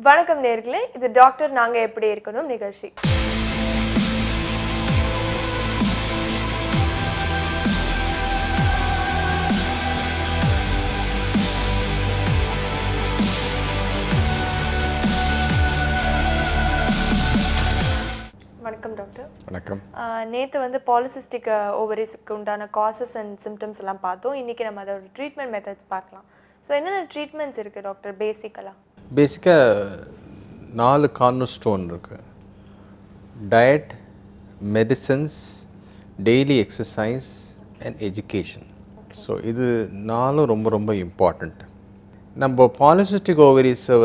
வணக்கம் நேயர்களே, இது டாக்டர் நாங்க எப்படி இருக்கணும் நிகழ்ச்சி. வணக்கம் டாக்டர். வணக்கம். நேற்று பாலிசிஸ்டிக் ஓவரிஸ்க்கு உண்டான காசஸ் அண்ட் சிம்டம்ஸ் எல்லாம் பார்த்தோம். இன்றைக்கி நம்ம அதோட ட்ரீட்மெண்ட் மெத்தட்ஸ் பார்க்கலாம். ஸோ என்னென்ன ட்ரீட்மெண்ட்ஸ் இருக்குது டாக்டர் பேசிக்காக 4 கார்னர் ஸ்டோன் இருக்குது. Diet, medicines, daily exercise and education. So இது 4 ரொம்ப ரொம்ப இம்பார்ட்டண்ட். நம்ம பாலிசிஸ்டிக் ஓவரிஸை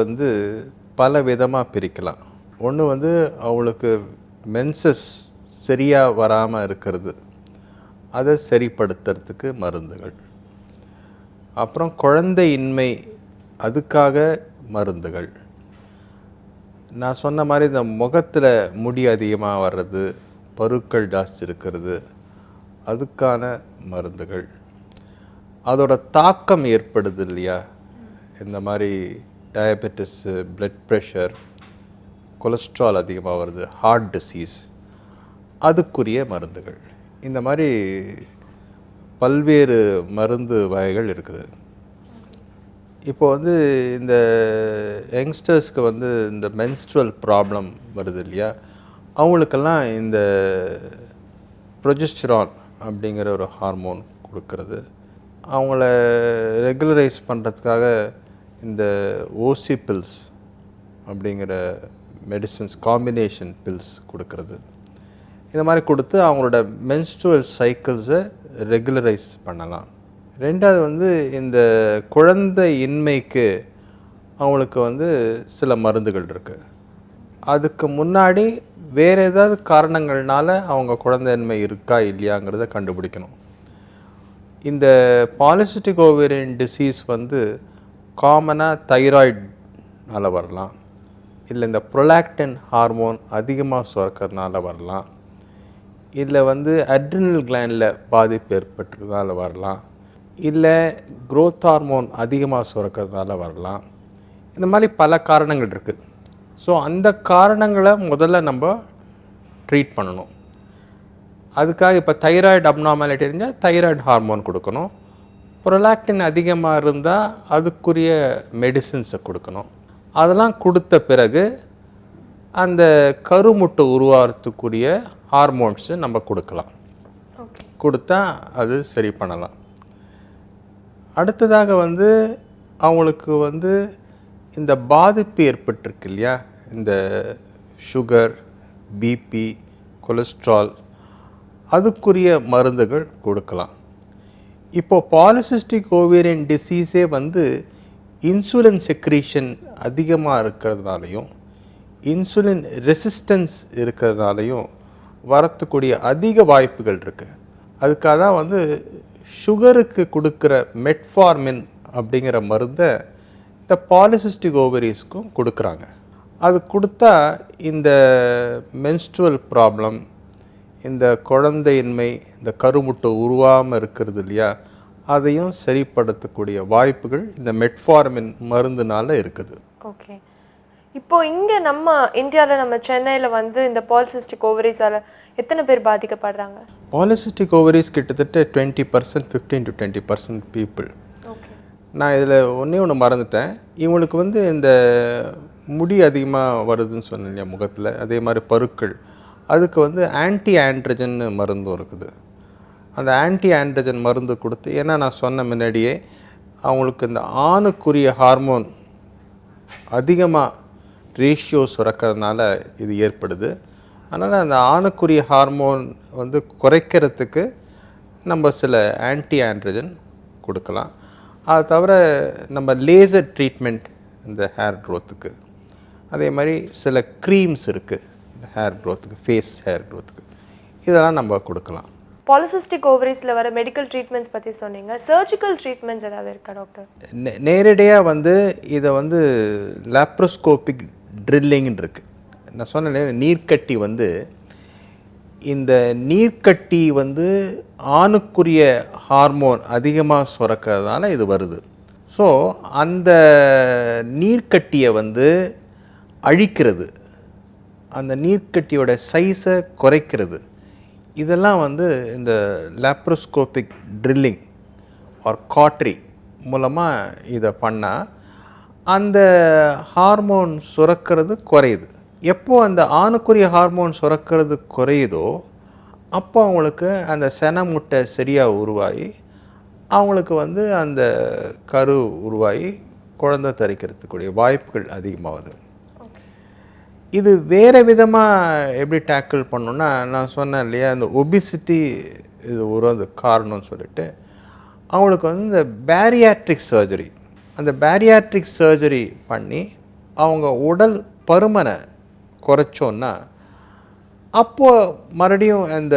பல விதமாக பிரிக்கலாம். ஒன்று அவளுக்கு மென்சஸ் சரியாக வராமல் இருக்கிறது, அதை சரிப்படுத்துறதுக்கு மருந்துகள். அப்புறம் குழந்தையின்மை, அதுக்காக மருந்துகள். நான் சொன்ன மாதிரி இந்த முகத்தில் முடி அதிகமாக வர்றது, பருக்கள் ஜாஸ்தி இருக்கிறது, அதுக்கான மருந்துகள். அதோட தாக்கம் ஏற்படுது இல்லையா, இந்த மாதிரி டயபெட்டிஸு, பிளட் ப்ரெஷர், கொலஸ்ட்ரால் அதிகமாக வருது, ஹார்ட் டிசீஸ், அதுக்குரிய மருந்துகள். இந்த மாதிரி பல்வேறு மருந்து வகைகள் இருக்குது. இப்போ இந்த யங்ஸ்டர்ஸ்க்கு இந்த மென்ஸ்ட்ரல் ப்ராப்ளம் வருது இல்லையா, அவங்களுக்கெல்லாம் இந்த ப்ரொஜெஸ்டரான் அப்படிங்கிற ஒரு ஹார்மோன் கொடுக்கறது, அவங்கள ரெகுலரைஸ் பண்ணுறதுக்காக இந்த ஓசி பில்ஸ் அப்படிங்கிற மெடிசன்ஸ், காம்பினேஷன் பில்ஸ் கொடுக்கறது. இந்த மாதிரி கொடுத்து அவங்களோட மென்ஸ்ட்ரல் சைக்கிள்ஸை ரெகுலரைஸ் பண்ணலாம். ரெண்டாவது இந்த குழந்தையின்மைக்கு அவங்களுக்கு சில மருந்துகள் இருக்குது. அதுக்கு முன்னாடி வேறு ஏதாவது காரணங்கள்னால அவங்க குழந்தையின்மை இருக்கா இல்லையாங்கிறத கண்டுபிடிக்கணும். இந்த பாலிசிஸ்டிக் ஓவேரியன் டிசீஸ் காமனாக தைராய்டுனால வரலாம், இல்லை இந்த ப்ரொலாக்டின் ஹார்மோன் அதிகமாக சுரக்கிறதுனால வரலாம், இல்லை அட்ரினல் கிளாண்டில் பாதிப்பு ஏற்பட்டுறதுனால வரலாம், இல்லை க்ரோத் ஹார்மோன் அதிகமாக சுரக்கிறதுனால வரலாம். இந்த மாதிரி பல காரணங்கள் இருக்குது. ஸோ அந்த காரணங்களை முதல்ல நம்ம ட்ரீட் பண்ணணும். அதுக்காக இப்போ தைராய்டு அப்நார்மாலிட்டி இருந்தால் தைராய்டு ஹார்மோன் கொடுக்கணும். ப்ரொலாக்டின் அதிகமாக இருந்தால் அதுக்குரிய மெடிசின்ஸை கொடுக்கணும். அதெல்லாம் கொடுத்த பிறகு அந்த கருமுட்டை உருவாகிறதுக்குரிய ஹார்மோன்ஸு நம்ம கொடுக்கலாம். கொடுத்தா அது சரி பண்ணலாம். அடுத்ததாக அவங்களுக்கு இந்த பாதிப்பு ஏற்பட்டிருக்கு இல்லையா, இந்த சுகர், பிபி, கொலஸ்ட்ரால், அதுக்குரிய மருந்துகள் கொடுக்கலாம். இப்போது பாலிசிஸ்டிக் ஓவேரியன் டிசீஸே இன்சுலின் செக்ரீஷன் அதிகமாக இருக்கிறதுனாலையும் இன்சுலின் ரெசிஸ்டன்ஸ் இருக்கிறதுனாலையும் வரத்துக்கூடிய அதிக வாய்ப்புகள் இருக்குது. அதுக்காக தான் சுகருக்கு கொடுக்குற மெட்ஃபார்மின் அப்படிங்கிற மருந்தை இந்த பாலிசிஸ்டிக் ஓவரிஸ்க்கும் கொடுக்குறாங்க. அது கொடுத்தா இந்த மென்ஸ்ட்ரல் ப்ராப்ளம், இந்த குழந்தையின்மை, இந்த கருமுட்டை உருவாமல் இருக்கிறது இல்லையா, அதையும் சரிப்படுத்தக்கூடிய வாய்ப்புகள் இந்த மெட்ஃபார்மின் மருந்துனால இருக்குது. ஓகே. இப்போது இங்கே நம்ம இந்தியாவில், நம்ம சென்னையில் இந்த பாலிசிஸ்டிக் ஓவரிஸால் எத்தனை பேர் பாதிக்கப்படுறாங்க? பாலிசிஸ்டிக் ஓவரிஸ் கிட்டத்தட்ட 20%, 15 to 20% பீப்புள். ஓகே. நான் இதில் ஒன்று மறந்துட்டேன். இவங்களுக்கு இந்த முடி அதிகமாக வருதுன்னு சொன்னேன் இல்லையா முகத்தில், அதே மாதிரி பருக்கள், அதுக்கு ஆன்டி ஆண்ட்ரஜன் மருந்தும் இருக்குது. அந்த ஆன்டி ஆண்ட்ரஜன் மருந்து கொடுத்து, ஏன்னா நான் சொன்ன முன்னாடியே அவங்களுக்கு இந்த ஆணுக்குரிய ஹார்மோன் அதிகமாக ரேஷியோ சுரக்கிறதுனால இது ஏற்படுது. அதனால் அந்த ஆணுக்குரிய ஹார்மோன் குறைக்கிறதுக்கு நம்ம சில ஆன்டி ஆண்ட்ரஜன் கொடுக்கலாம். அது தவிர நம்ம லேசர் ட்ரீட்மெண்ட் இந்த ஹேர் க்ரோத்துக்கு, அதே மாதிரி சில க்ரீம்ஸ் இருக்குது இந்த ஹேர் க்ரோத்துக்கு, ஃபேஸ் ஹேர் க்ரோத்துக்கு, இதெல்லாம் நம்ம கொடுக்கலாம். பாலிசிஸ்டிக் ஓவரிஸில் வர மெடிக்கல் ட்ரீட்மெண்ட்ஸ் பற்றி சொன்னீங்க. சர்ஜிக்கல் ட்ரீட்மெண்ட்ஸ் ஏதாவது இருக்கா டாக்டர்? நேரடியாக இதை லேப்ரோஸ்கோபிக் ட்ரில்லிங்னு இருக்குது. நான் சொன்னேன் நீர்க்கட்டி, இந்த நீர்க்கட்டி ஆணுக்குரிய ஹார்மோன் அதிகமாக சுரக்கிறதுனால இது வருது. ஸோ அந்த நீர்க்கட்டியை அழிக்கிறது, அந்த நீர்க்கட்டியோட சைஸை குறைக்கிறது, இதெல்லாம் வந்து இந்த லேப்ரோஸ்கோபிக் ட்ரில்லிங் ஆர் காட்ரி மூலமாக இதை பண்ணால் அந்த ஹார்மோன் சுரக்கிறது குறையுது. எப்போ அந்த ஆணுக்குரிய ஹார்மோன் சுரக்கிறது குறையுதோ அப்போ அவங்களுக்கு அந்த சென முட்டை சரியாக உருவாகி அவங்களுக்கு வந்து அந்த கரு உருவாகி குழந்தை தரிக்கிறதுக்குரிய வாய்ப்புகள் அதிகமாகுது. இது வேறு விதமாக எப்படி டேக்கிள் பண்ணணுன்னா, நான் சொன்னேன் இல்லையா, அந்த ஒபிசிட்டி இது ஒரு அந்த காரணம்னு சொல்லிட்டு அவங்களுக்கு வந்து இந்த பேரியாட்ரிக் சர்ஜரி, அந்த பேரியாட்ரிக் சர்ஜரி பண்ணி அவங்க உடல் பருமனை குறைச்சோன்னா அப்போது மறுபடியும் அந்த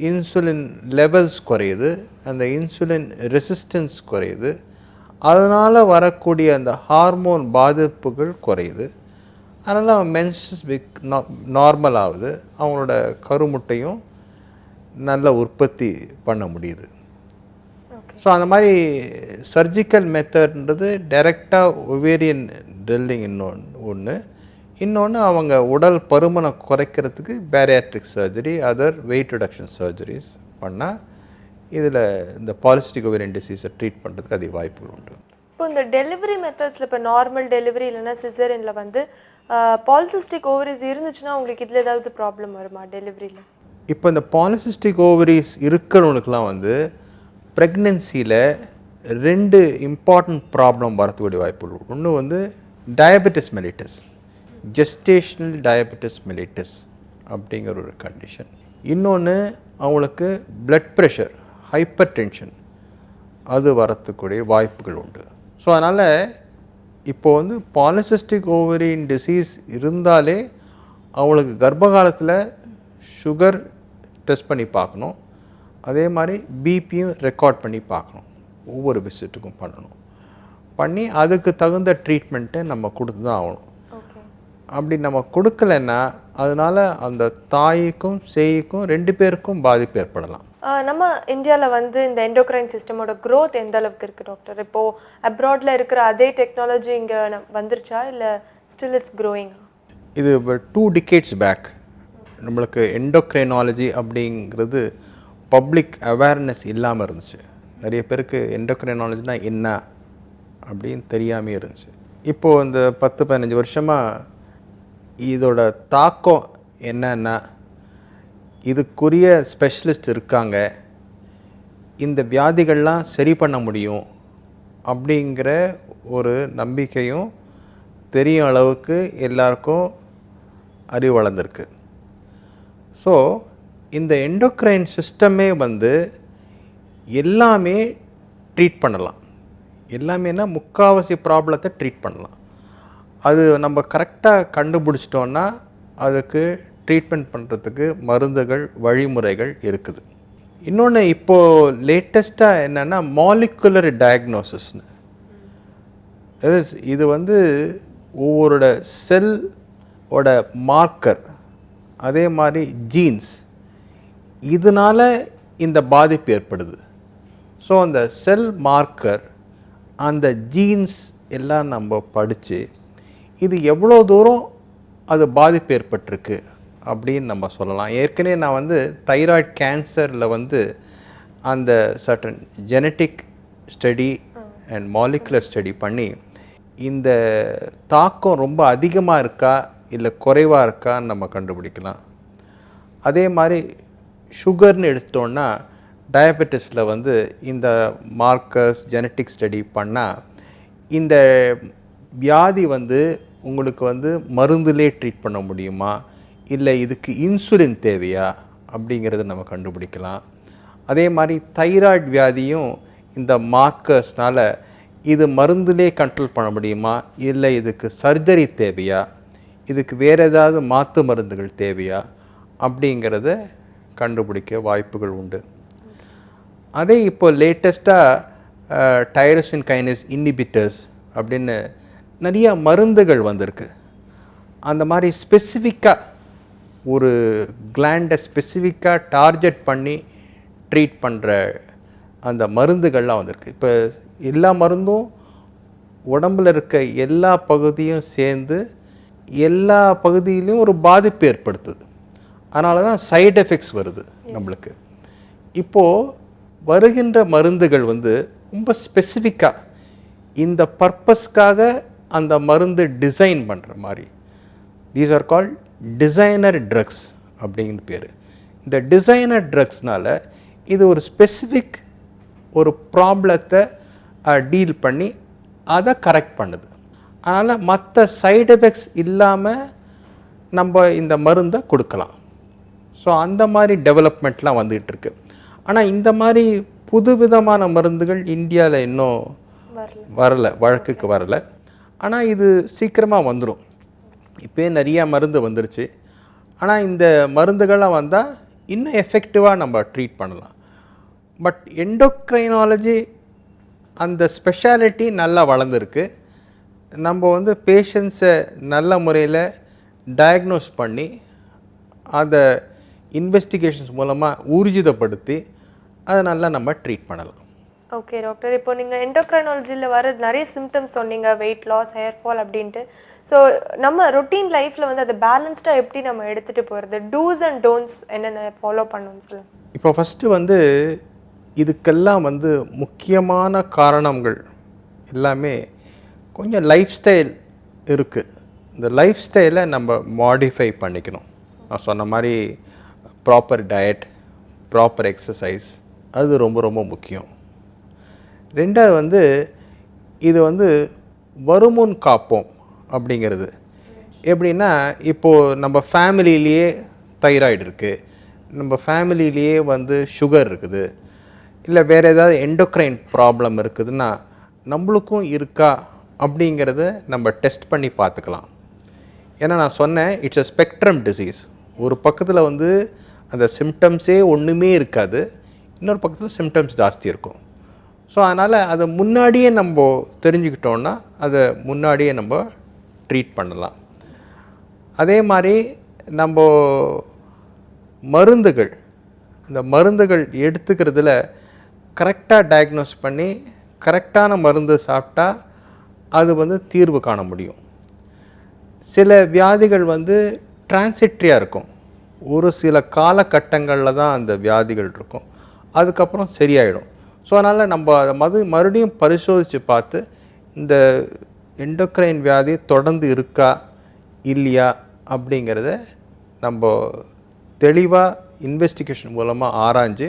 இன்சுலின் லெவல்ஸ் குறையுது, அந்த இன்சுலின் ரெசிஸ்டன்ஸ் குறையுது, அதனால் வரக்கூடிய அந்த ஹார்மோன் பாதிப்புகள் குறையுது. அதனால் அவன் மென்சஸ் நார்மல் ஆகுது, அவங்களோட கருமுட்டையும் நல்ல உற்பத்தி பண்ண முடியுது. ஸோ அந்த மாதிரி சர்ஜிக்கல் மெத்தட்ன்றது டைரெக்டாக ஒவேரியன் ட்ரில்லிங் இன்னொன்று அவங்க உடல் பருமனை குறைக்கிறதுக்கு bariatric surgery, other wait reduction surgeries பண்ணால் இதில் இந்த பாலிசிஸ்டிக் ஓவேரியன் டிசீஸை ட்ரீட் பண்ணுறதுக்கு அதிக வாய்ப்புகள் உண்டு. இப்போ இந்த டெலிவரி மெத்தட்ஸில் இப்போ நார்மல் டெலிவரி இல்லைன்னா சிசேரியனில் வந்து பாலிசிஸ்டிக் ஓவரிஸ் இருந்துச்சுன்னா உங்களுக்கு இதில் ஏதாவது ப்ராப்ளம் வருமா டெலிவரியில்? இப்போ இந்த பாலிசிஸ்டிக் ஓவரிஸ் இருக்கிறவனுக்குலாம் வந்து ப்ரெக்னென்சியில் 2 இம்பார்ட்டன்ட் ப்ராப்ளம் வரக்கூடிய வாய்ப்புகள். ஒன்று வந்து diabetes mellitus, gestational diabetes mellitus அப்படிங்கிற ஒரு கண்டிஷன். இன்னொன்று அவங்களுக்கு பிளட் ப்ரெஷர், ஹைப்பர் டென்ஷன், அது வரத்துக்கூடிய வாய்ப்புகள் உண்டு. ஸோ அதனால் இப்போ வந்து பாலிசிஸ்டிக் ஓவரியன் டிசீஸ் இருந்தாலே அவங்களுக்கு கர்ப்ப காலத்தில் சுகர் டெஸ்ட் பண்ணி பார்க்கணும், அதே மாதிரி பிபியும் ரெக்கார்ட் பண்ணி பார்க்கணும், ஒவ்வொரு விசிட்டுக்கும் பண்ணி அதுக்கு தகுந்த ட்ரீட்மெண்ட்டை நம்ம கொடுத்து தான் ஆகணும். அப்படி நம்ம கொடுக்கலன்னா அதனால் அந்த தாய்க்கும் சேய்க்கும் 2 பேருக்கும் பாதிப்பு ஏற்படலாம். நம்ம இந்தியாவில் வந்து இந்த எண்டோக்ரைன் சிஸ்டமோட க்ரோத் எந்த அளவுக்கு இருக்குது டாக்டர்? இப்போது அப்ராடில் இருக்கிற அதே டெக்னாலஜி இங்கே வந்துருச்சா இல்லை ஸ்டில் இட்ஸ் க்ரோயிங்? இது 2 decades பேக் நம்மளுக்கு எண்டோக்ரைனாலஜி அப்படிங்கிறது பப்ளிக் அவேர்னஸ் இல்லாமல் இருந்துச்சு. நிறைய பேருக்கு எண்டோக்ரைனாலஜினா என்ன அப்படின்னு தெரியாமே இருந்துச்சு. இப்போது இந்த 10-15 வருஷமாக இதோட தாக்கம் என்னன்னா, இதுக்குரிய ஸ்பெஷலிஸ்ட் இருக்காங்க, இந்த வியாதிகள்லாம் சரி பண்ண முடியும் அப்படிங்கிற ஒரு நம்பிக்கையும் தெரியும் அளவுக்கு எல்லாருக்கும் அறிவு வளர்ந்துருக்கு. ஸோ இந்த எண்டோக்ரைன் சிஸ்டமே வந்து எல்லாமே ட்ரீட் பண்ணலாம், எல்லாமேனா முக்கால்வாசி ப்ராப்ளத்தை ட்ரீட் பண்ணலாம். அது நம்ம கரெக்டாக கண்டுபிடிச்சிட்டோன்னா அதுக்கு ட்ரீட்மெண்ட் பண்ணுறதுக்கு மருந்துகள், வழிமுறைகள் இருக்குது. இன்னொன்று இப்போது லேட்டஸ்ட்டாக என்னென்னா மாலிகுலர் டயக்னோசிஸ்னு, இது வந்து ஒவ்வொருட செல்லோட மார்க்கர், அதே மாதிரி ஜீன்ஸ், இதனால் இந்த பாதிப்பு ஏற்படுது. ஸோ அந்த செல் மார்க்கர், அந்த ஜீன்ஸ் எல்லாம் நம்ம படித்து இது எவ்வளோ தூரம் அது பாதிப்பு ஏற்பட்டிருக்கு அப்படின்னு நம்ம சொல்லலாம். ஏற்கனவே நான் வந்து தைராய்டு கேன்சரில் வந்து அந்த certain genetic study and molecular study பண்ணி இந்த தாக்கம் ரொம்ப அதிகமாக இருக்கா இல்லை குறைவாக இருக்கான்னு நம்ம கண்டுபிடிக்கலாம். அதே மாதிரி சுகர்னு எடுத்தோன்னா டயபெட்டிஸில் வந்து இந்த மார்க்கர்ஸ் ஜெனட்டிக் ஸ்டடி பண்ணால் இந்த வியாதி வந்து உங்களுக்கு வந்து மருந்துலே ட்ரீட் பண்ண முடியுமா இல்லை இதுக்கு இன்சுலின் தேவையா அப்படிங்கிறத நம்ம கண்டுபிடிக்கலாம். அதே மாதிரி தைராய்டு வியாதியும் இந்த மார்க்கர்ஸ்னால் இது மருந்துலே கண்ட்ரோல் பண்ண முடியுமா இல்லை இதுக்கு சர்ஜரி தேவையா, இதுக்கு வேறு ஏதாவது மாற்று மருந்துகள் தேவையா அப்படிங்கிறத கண்டுபிடிக்க வாய்ப்புகள் உண்டு. அதே இப்போ லேட்டஸ்ட்டாக டைரோசின் கைனேஸ் இன்ஹிபிட்டர்ஸ் அப்படின்னு நிறையா மருந்துகள் வந்திருக்கு. அந்த மாதிரி ஸ்பெசிஃபிக்காக ஒரு கிளாண்டை ஸ்பெசிஃபிக்காக டார்கெட் பண்ணி ட்ரீட் பண்ணுற அந்த மருந்துகள்லாம் வந்திருக்கு. இப்போ எல்லா மருந்தும் உடம்பில் இருக்க எல்லா பகுதியும் சேர்ந்து எல்லா பகுதியிலையும் ஒரு பாதிப்பு ஏற்படுத்துது. அதனால தான் சைடு எஃபெக்ட்ஸ் வருது நம்மளுக்கு. இப்போது வருகின்ற மருந்துகள் வந்து ரொம்ப ஸ்பெசிஃபிக்காக இந்த பர்பஸ்க்காக அந்த மருந்து டிசைன் பண்ணுற மாதிரி, these are called designer drugs அப்படிங்கிற பேர். இந்த டிசைனர் ட்ரக்ஸ்னால் இது ஒரு ஸ்பெசிஃபிக் ஒரு ப்ராப்ளத்தை டீல் பண்ணி அதை கரெக்ட் பண்ணுது. அதனால் மற்ற சைடு எஃபெக்ட்ஸ் இல்லாமல் நம்ம இந்த மருந்தை கொடுக்கலாம். ஸோ அந்த மாதிரி டெவலப்மெண்ட்லாம் வந்துகிட்டு இருக்கு. ஆனால் இந்த மாதிரி புதுவிதமான மருந்துகள் இந்தியாவில் இன்னும் வரலை, வழக்குக்கு வரலை. ஆனால் இது சீக்கிரமாக வந்துடும். இப்போயே நிறையா மருந்து வந்துருச்சு. ஆனால் இந்த மருந்துகள்லாம் வந்தால் இன்னும் எஃபெக்டிவாக நம்ம ட்ரீட் பண்ணலாம். பட் எண்டோக்ரைனாலஜி அந்த ஸ்பெஷாலிட்டி நல்லா வளர்ந்துருக்கு. நம்ம வந்து பேஷண்ட்ஸை நல்ல முறையில் டயக்னோஸ் பண்ணி அதை இன்வெஸ்டிகேஷன்ஸ் மூலமாக ஊர்ஜிதப்படுத்தி அதை நல்லா நம்ம ட்ரீட் பண்ணலாம். ஓகே டாக்டர், இப்போ நீங்கள் எண்டோக்ரைனாலஜியில் வர நிறைய சிம்டம்ஸ் சொன்னீங்க, வெயிட் லாஸ், ஹேர் ஃபால் அப்படின்ட்டு. ஸோ நம்ம ரொட்டீன் லைஃப்பில் வந்து அதை பேலன்ஸ்டாக எப்படி நம்ம எடுத்துகிட்டு போகிறது, டூஸ் அண்ட் டோன்ட்ஸ் என்னென்ன ஃபாலோ பண்ணணும்னு சொல்லுங்கள். இப்போ ஃபஸ்ட்டு வந்து இதுக்கெல்லாம் வந்து முக்கியமான காரணங்கள் எல்லாமே கொஞ்சம் லைஃப் ஸ்டைல் இருக்குது. இந்த லைஃப் ஸ்டைலை நம்ம மாடிஃபை பண்ணிக்கணும். நான் சொன்ன மாதிரி ப்ராப்பர் டயட், ப்ராப்பர் எக்ஸசைஸ், அது ரொம்ப ரொம்ப முக்கியம். ரெண்டாவது வந்து இது வந்து வருமுன் காப்போம் அப்படிங்கிறது எப்படின்னா, இப்போது நம்ம ஃபேமிலியிலேயே தைராய்டு இருக்குது, நம்ம ஃபேமிலியிலேயே வந்து சுகர் இருக்குது, இல்லை வேறு ஏதாவது எண்டோக்ரைன் ப்ராப்ளம் இருக்குதுன்னா நம்மளுக்கும் இருக்கா அப்படிங்கிறத நம்ம டெஸ்ட் பண்ணி பார்த்துக்கலாம். ஏன்னா நான் சொன்னேன், இட்ஸ் அ ஸ்பெக்ட்ரம் டிசீஸ். ஒரு பக்கத்தில் வந்து அந்த சிம்டம்ஸே ஒன்றுமே இருக்காது, இன்னொரு பக்கத்தில் சிம்டம்ஸ் ஜாஸ்தி இருக்கும். ஸோ அதனால் அதை முன்னாடியே நம்ம தெரிஞ்சுக்கிட்டோன்னா அதை முன்னாடியே நம்ம ட்ரீட் பண்ணலாம். அதே மாதிரி நம்ம மருந்துகள், இந்த மருந்துகள் எடுத்துக்கிறதுல கரெக்டாக டயக்னோஸ் பண்ணி கரெக்டான மருந்து சாப்பிட்டா அது வந்து தீர்வு காண முடியும். சில வியாதிகள் வந்து டிரான்சிட்ரியாக இருக்கும், ஒரு சில காலகட்டங்களில் தான் அந்த வியாதிகள் இருக்கும், அதுக்கப்புறம் சரியாயிடும். ஸோ அதனால் நம்ம அதை மறுபடியும் பரிசோதித்து பார்த்து இந்த எண்டோக்ரைன் வியாதி தொடர்ந்து இருக்கா இல்லையா அப்படிங்கிறத நம்ம தெளிவாக இன்வெஸ்டிகேஷன் மூலமாக ஆராய்ஞ்சு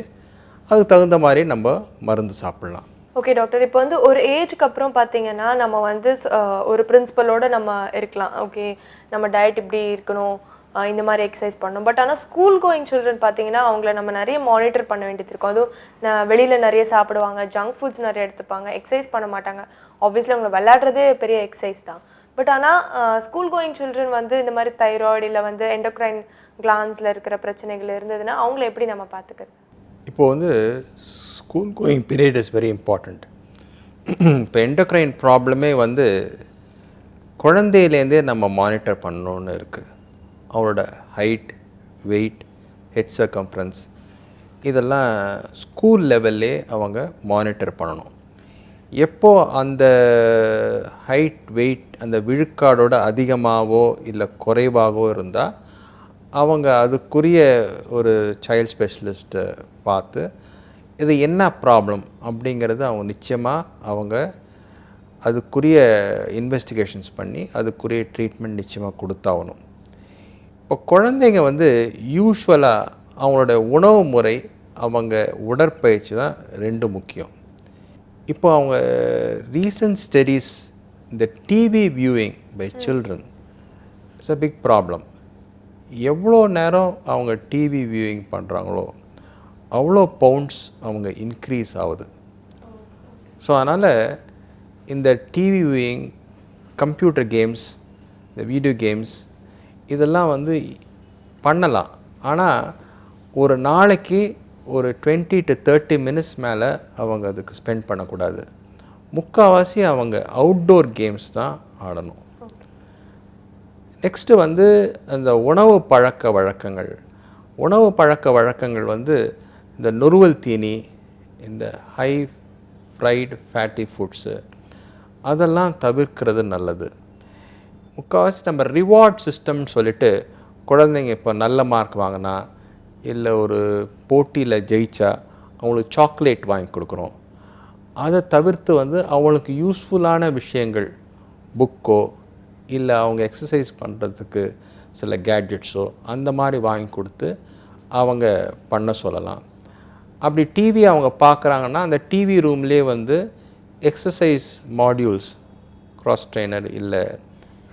அதுக்கு தகுந்த மாதிரி நம்ம மருந்து சாப்பிட்லாம். ஓகே டாக்டர், இப்போ வந்து ஒரு ஏஜுக்கு அப்புறம் பார்த்தீங்கன்னா நம்ம வந்து ஒரு பிரின்சிபலோடு நம்ம இருக்கலாம். ஓகே, நம்ம டயட் இப்படி இருக்கணும், இந்த மாதிரி எக்ஸசைஸ் பண்ணணும். பட் ஆனால் ஸ்கூல் கோயிங் சில்ட்ரன் பார்த்தீங்கன்னா அவங்கள நம்ம நிறைய மானிட்டர் பண்ண வேண்டியது இருக்கும். அதுவும் வெளியில் நிறைய சாப்பிடுவாங்க, ஜங்க் ஃபுட்ஸ் நிறைய எடுத்துப்பாங்க, எக்ஸசைஸ் பண்ண மாட்டாங்க. ஆப்வியஸ்லி அவங்களை விளையாடுறதே பெரிய எக்ஸசைஸ் தான். பட் ஆனால் ஸ்கூல் கோயிங் சில்ட்ரன் வந்து இந்த மாதிரி தைராய்டு இல்லை வந்து எண்டோக்ரைன் கிளான்ஸில் இருக்கிற பிரச்சனைகள் இருந்ததுன்னா அவங்கள எப்படி நம்ம பார்த்துக்கிறது? இப்போது வந்து school going period is very important. இப்போ எண்டோக்ரைன் ப்ராப்ளமே வந்து குழந்தையிலேருந்தே நம்ம மானிட்டர் பண்ணணுன்னு இருக்குது. அவரோட ஹைட், வெயிட், ஹெட் சர்க்கம்ஃபரன்ஸ் இதெல்லாம் ஸ்கூல் லெவல்லே அவங்க மானிட்டர் பண்ணணும். எப்போ அந்த ஹைட், வெயிட் அந்த விழுக்காடோட அதிகமாகவோ இல்லை குறைவாகவோ இருந்தால் அவங்க அதுக்குரிய ஒரு சைல்ட் ஸ்பெஷலிஸ்ட்டை பார்த்து இது என்ன ப்ராப்ளம் அப்படிங்கிறது அவங்க நிச்சயமாக அவங்க அதுக்குரிய இன்வெஸ்டிகேஷன்ஸ் பண்ணி அதுக்குரிய ட்ரீட்மெண்ட் நிச்சயமாக கொடுத்தாகணும். இப்போ குழந்தைங்க வந்து யூஸ்வலாக அவங்களோட உணவு முறை, அவங்க உடற்பயிற்சி தான் ரெண்டு முக்கியம். இப்போ அவங்க ரீசன்ட் ஸ்டடீஸ், இந்த TV viewing by children it's a big problem. எவ்வளோ நேரம் அவங்க டிவி வியூவிங் பண்ணுறாங்களோ அவ்வளோ பவுண்ட்ஸ் அவங்க இன்க்ரீஸ் ஆகுது. ஸோ அதனால் இந்த டிவி வியூவிங், கம்ப்யூட்டர் கேம்ஸ், இந்த வீடியோ கேம்ஸ் இதெல்லாம் வந்து பண்ணலாம். ஆனால் ஒரு நாளைக்கு ஒரு 20 to 30 minutes மேலே அவங்க அதுக்கு ஸ்பெண்ட் பண்ணக்கூடாது. முக்கால்வாசி அவங்க அவுட்டோர் கேம்ஸ் தான் ஆடணும். நெக்ஸ்ட்டு வந்து அந்த உணவு பழக்க வழக்கங்கள் வந்து இந்த நொறுவல் தீனி, இந்த ஹை ஃப்ரைடு ஃபேட்டி ஃபுட்ஸு அதெல்லாம் தவிர்க்கிறது நல்லது. முக்கால்வாசி நம்ம ரிவார்ட் சிஸ்டம்னு சொல்லிட்டு குழந்தைங்க இப்போ நல்ல மார்க் வாங்கினா இல்லை ஒரு போட்டியில் ஜெயிச்சா அவங்களுக்கு சாக்லேட் வாங்கி கொடுக்குறோம். அதை தவிர்த்து வந்து அவங்களுக்கு யூஸ்ஃபுல்லான விஷயங்கள் புக்கோ இல்லை அவங்க எக்ஸசைஸ் பண்ணுறதுக்கு சில கேட்ஜெட்ஸோ அந்த மாதிரி வாங்கி கொடுத்து அவங்க பண்ண சொல்லலாம். அப்படி டிவி அவங்க பார்க்குறாங்கன்னா அந்த டிவி ரூம்லேயே வந்து எக்ஸசைஸ் மாடியூல்ஸ், க்ராஸ் ட்ரெய்னர் இல்லை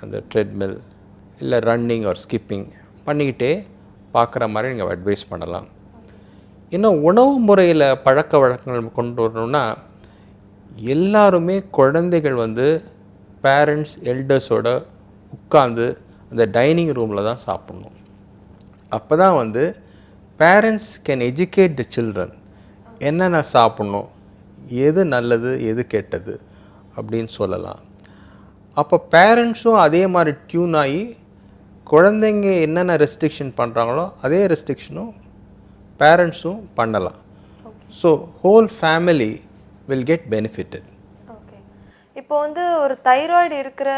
அந்த ட்ரெட்மில் இல்லை ரன்னிங் ஒரு ஸ்கிப்பிங் பண்ணிக்கிட்டே பார்க்குற மாதிரி நீங்கள் அட்வைஸ் பண்ணலாம். இன்னும் உணவு முறையில் பழக்க வழக்கங்கள் கொண்டு வரணும்னா எல்லாருமே குழந்தைகள் வந்து பேரண்ட்ஸ் எல்டர்ஸோட உட்காந்து அந்த டைனிங் ரூமில் தான் சாப்பிட்ணும். அப்போ தான் வந்து parents can educate the children என்னென்ன சாப்பிட்ணும், எது நல்லது எது கெட்டது அப்படின்னு சொல்லலாம். அப்போ பேரண்ட்ஸும் அதே மாதிரி டியூன் ஆகி குழந்தைங்க என்னென்ன ரெஸ்ட்ரிக்ஷன் பண்ணுறாங்களோ அதே ரெஸ்ட்ரிக்ஷனும் பேரண்ட்ஸும் பண்ணலாம். So whole family will get benefited. Okay. இப்போ வந்து ஒரு தைராய்டு இருக்கிற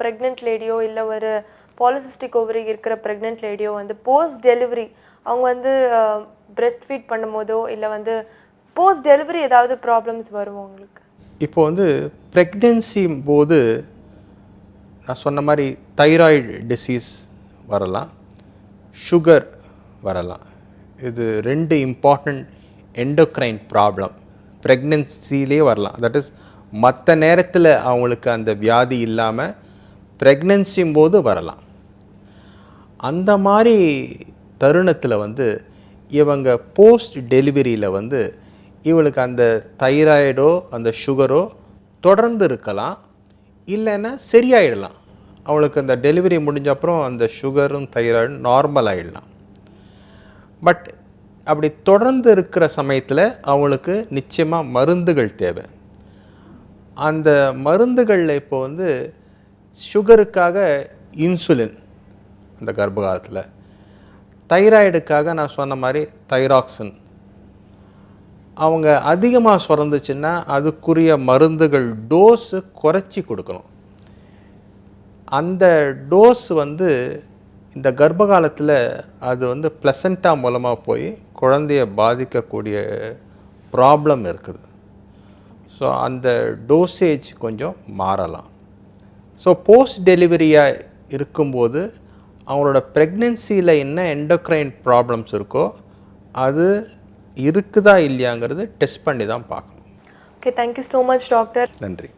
ப்ரெக்னென்ட் லேடியோ இல்லை ஒரு பாலிசிஸ்டிக் ஓவரி இருக்கிற ப்ரெக்னென்ட் லேடியோ வந்து போஸ்ட் டெலிவரி அவங்க வந்து பிரெஸ்ட் ஃபீட் பண்ணும்போதோ இல்லை வந்து போஸ்ட் டெலிவரி ஏதாவது ப்ராப்ளம்ஸ் வரும் உங்களுக்கு? இப்போ வந்து ப்ரெக்னென்சி போது நான் சொன்ன மாதிரி தைராய்டு டிசீஸ் வரலாம், சுகர் வரலாம். இது 2 இம்பார்ட்டண்ட் எண்டோக்ரைன் ப்ராப்ளம் ப்ரெக்னென்சிலே வரலாம். தட் இஸ் மற்ற நேரத்தில் அவங்களுக்கு அந்த வியாதி இல்லாமல் ப்ரெக்னென்சியும் போது வரலாம். அந்த மாதிரி தருணத்தில் வந்து இவங்க போஸ்ட் டெலிவரியில் வந்து இவளுக்கு அந்த தைராய்டோ அந்த சுகரோ தொடர்ந்து இருக்கலாம், இல்லைன்னா சரியாயிடலாம். அவளுக்கு அந்த டெலிவரி முடிஞ்ச அப்புறம் அந்த சுகரும் தைராய்டும் நார்மல் ஆகிடலாம். பட் அப்படி தொடர்ந்து இருக்கிற சமயத்தில் அவங்களுக்கு நிச்சயமாக மருந்துகள் தேவை. அந்த மருந்துகளில் இப்போ வந்து சுகருக்காக இன்சுலின் அந்த கர்ப்பகாலத்தில், தைராய்டுக்காக நான் சொன்ன மாதிரி தைராக்சின், அவங்க அதிகமாக சுரந்துச்சுன்னா அதுக்குரிய மருந்துகள் டோஸு குறைச்சி கொடுக்கணும். அந்த டோஸ் வந்து இந்த கர்ப்பகாலத்தில் அது வந்து பிளசண்டா மூலமாக போய் குழந்தைய பாதிக்கக்கூடிய ப்ராப்ளம் இருக்குது. ஸோ அந்த டோசேஜ் கொஞ்சம் மாறலாம். ஸோ போஸ்ட் டெலிவரியாக இருக்கும்போது அவங்களோட ப்ரெக்னென்சியில் என்ன எண்டோக்ரைன் ப்ராப்ளம்ஸ் இருக்கோ அது இருக்குதா இல்லையாங்கிறது டெஸ்ட் பண்ணி தான் பார்க்கணும். Okay, thank you so much doctor. நன்றி.